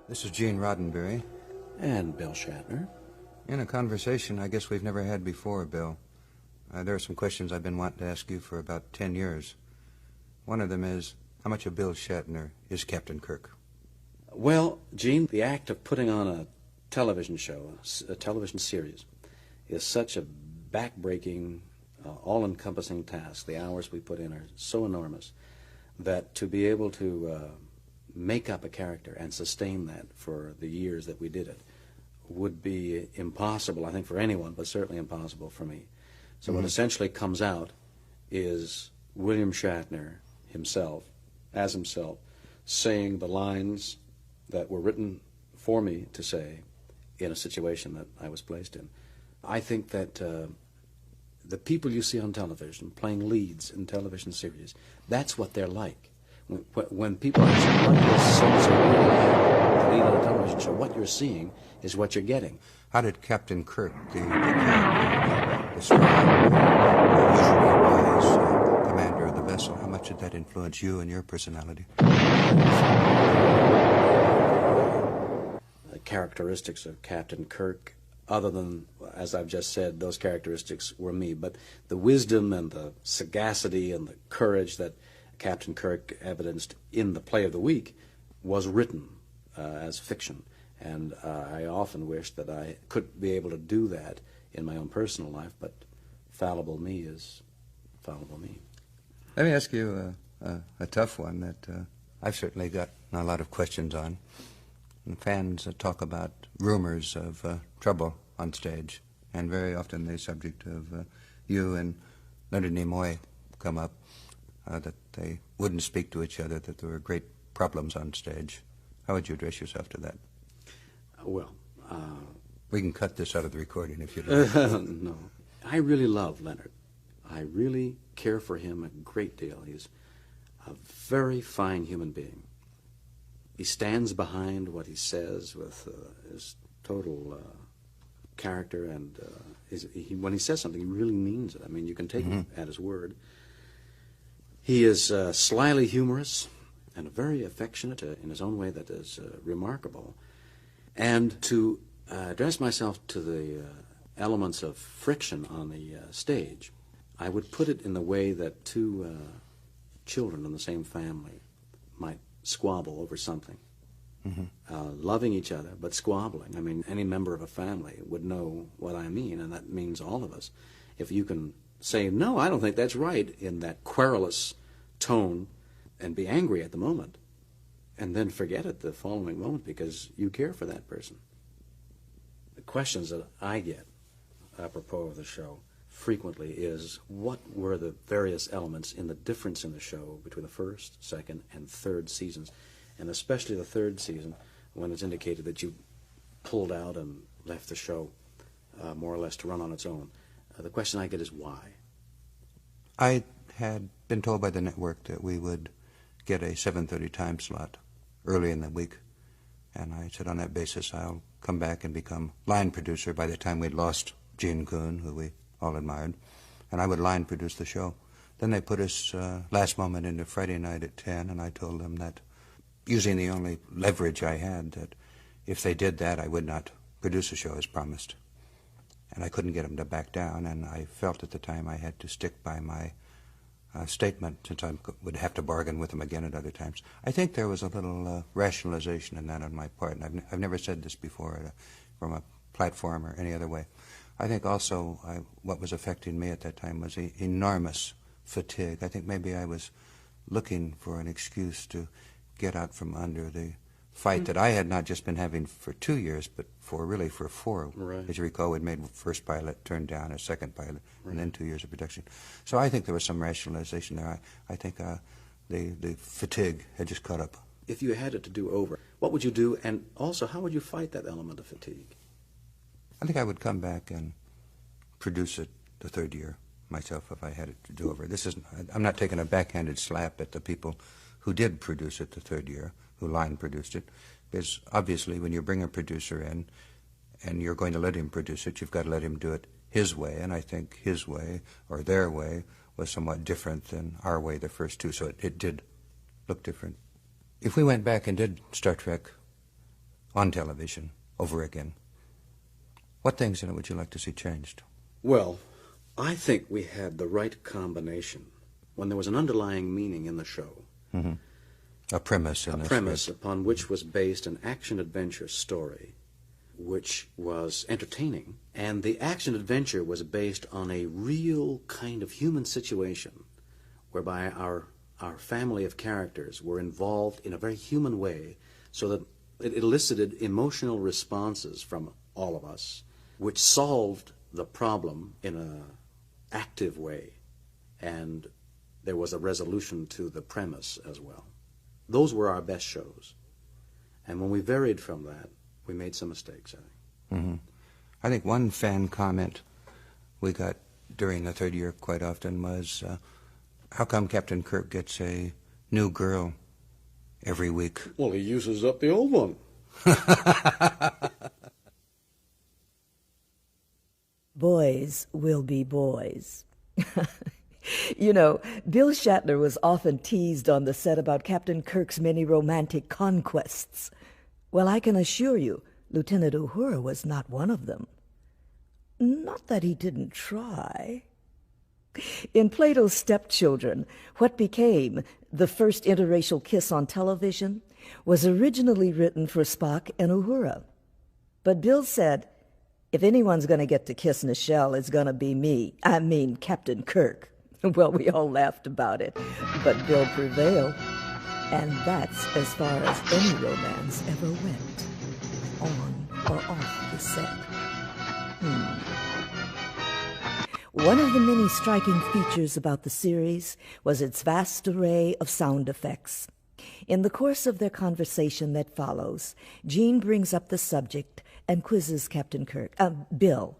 This is Gene Roddenberry. And Bill Shatner. In a conversation I guess we've never had before, Bill. There are some questions I've been wanting to ask you for about 10 years. One of them is, how much of Bill Shatner is Captain Kirk? Well, Gene, the act of putting on a television show, a television series, is such a back-breaking, all-encompassing task. The hours we put in are so enormous that to be able to make up a character and sustain that for the years that we did it would be impossible, I think, for anyone, but certainly impossible for me. So what essentially comes out is William Shatner himself, as himself, saying the lines that were written for me to say in a situation that I was placed in. I think that the people you see on television playing leads in television series, that's what they're like. When people ask you what your sense of really like to lead on a television show, what you're seeing is what you're getting. How did Captain Kirk, the character, the strong, usually wise commander of the vessel, how much did that influence you and your personality? The characteristics of Captain Kirk, other than, as I've just said, those characteristics were me, but the wisdom and the sagacity and the courage that Captain Kirk evidenced in the play of the week was written as fiction. And I often wish that I could be able to do that in my own personal life, but fallible me is fallible me. Let me ask you a tough one that I've certainly got a lot of questions on. And fans talk about rumors of trouble on stage, and very often the subject of you and Leonard Nimoy come up, that they wouldn't speak to each other, that there were great problems on stage. How would you address yourself to that? Well, we can cut this out of the recording if you'd like. No. I really love Leonard. I really care for him a great deal. He's a very fine human being. He stands behind what he says with his total character, and when he says something, he really means it. I mean, you can take him at his word. He is slyly humorous and very affectionate in his own way that is remarkable. And to address myself to the elements of friction on the stage, I would put it in the way that two children in the same family might squabble over something. Loving each other, but squabbling. I mean, any member of a family would know what I mean, and that means all of us. If you can say, no, I don't think that's right, in that querulous tone, and be angry at the moment, and then forget it the following moment because you care for that person. The questions that I get apropos of the show frequently is, what were the various elements in the difference in the show between the first, second, and third seasons, and especially the third season, when it's indicated that you pulled out and left the show more or less to run on its own. The question I get is why? I had been told by the network that we would get a 7:30 time slot early in the week, and I said on that basis I'll come back and become line producer by the time we'd lost Gene Kuhn, who we all admired, and I would line produce the show. Then they put us last moment into Friday night at 10, and I told them that, using the only leverage I had, that if they did that I would not produce a show as promised. And I couldn't get them to back down, and I felt at the time I had to stick by my statement, since I would have to bargain with them again at other times. I think there was a little rationalization in that on my part, and I've never said this before from a platform or any other way. I think also what was affecting me at that time was enormous fatigue. I think maybe I was looking for an excuse to get out from under the fight that I had not just been having for 2 years, but really for 4. Right. As you recall, we'd made first pilot, turned down a second pilot, and then 2 years of production. So I think there was some rationalization there. I think the fatigue had just caught up. If you had it to do over, what would you do, and also how would you fight that element of fatigue? I think I would come back and produce it the third year myself if I had it to do over. I'm not taking a backhanded slap at the people who did produce it the third year, who line produced it, because obviously when you bring a producer in and you're going to let him produce it, you've got to let him do it his way, and I think his way or their way was somewhat different than our way the first two, so it did look different. If we went back and did Star Trek on television over again. What things in it would you like to see changed? Well, I think we had the right combination when there was an underlying meaning in the show. Mm-hmm. A premise in a this premise script. upon which was based an action-adventure story which was entertaining, and the action-adventure was based on a real kind of human situation whereby our family of characters were involved in a very human way, so that it elicited emotional responses from all of us, which solved the problem in an active way, and there was a resolution to the premise as well. Those were our best shows. And when we varied from that, we made some mistakes, I think. Mm-hmm. I think one fan comment we got during the third year quite often was, how come Captain Kirk gets a new girl every week? Well, he uses up the old one. Boys will be boys. You know, Bill Shatner was often teased on the set about Captain Kirk's many romantic conquests. Well, I can assure you, Lieutenant Uhura was not one of them. Not that he didn't try. In Plato's Stepchildren, what became the first interracial kiss on television was originally written for Spock and Uhura. But Bill said, if anyone's going to get to kiss Nichelle, it's going to be me. I mean, Captain Kirk. Well, we all laughed about it, but Bill prevailed. And that's as far as any romance ever went, on or off the set. One of the many striking features about the series was its vast array of sound effects. In the course of their conversation that follows, Gene brings up the subject and quizzes Captain Kirk. Bill.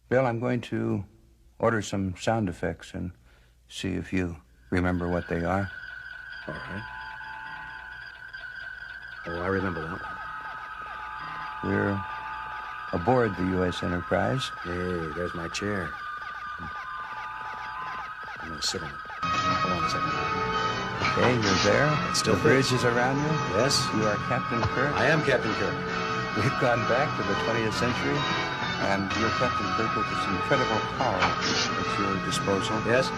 Bill, I'm going to order some sound effects and see if you remember what they are. All right. Oh, I remember that one. We're aboard the U.S. Enterprise. Hey, there's my chair. I'm going to sit on it. Hold on a second. Okay, you're there. It still the bridge is around you. Yes. You are Captain Kirk. I am Captain Kirk. We've gone back to the 20th century, and you're Captain Kirk with this incredible power at your disposal. Yes.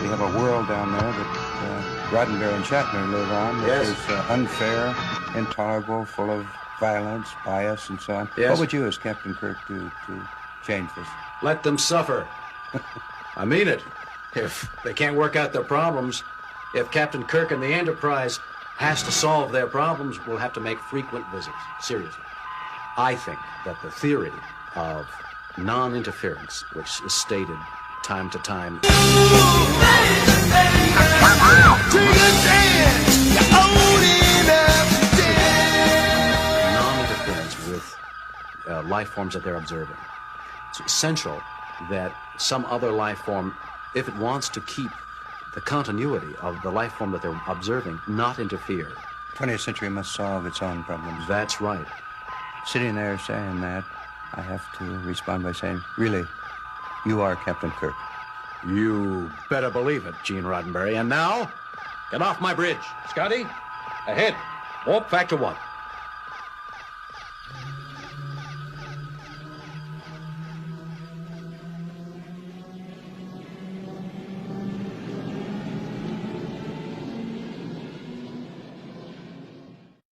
We have a world down there that Roddenberry and Shatner live on, which Yes. is unfair, intolerable, full of violence, bias, and so on. Yes. What would you, as Captain Kirk, do to change this? Let them suffer. I mean it. If they can't work out their problems, if Captain Kirk and the Enterprise has to solve their problems, we'll have to make frequent visits. Seriously. I think that the theory of non-interference, which is stated time to time, non-interference with life forms that they're observing. It's essential that some other life form, if it wants to keep the continuity of the life form that they're observing, not interfere. 20th century must solve its own problems. That's right. Sitting there saying that, I have to respond by saying, really, you are Captain Kirk. You better believe it, Gene Roddenberry. And now, get off my bridge. Scotty, ahead. Warp factor 1.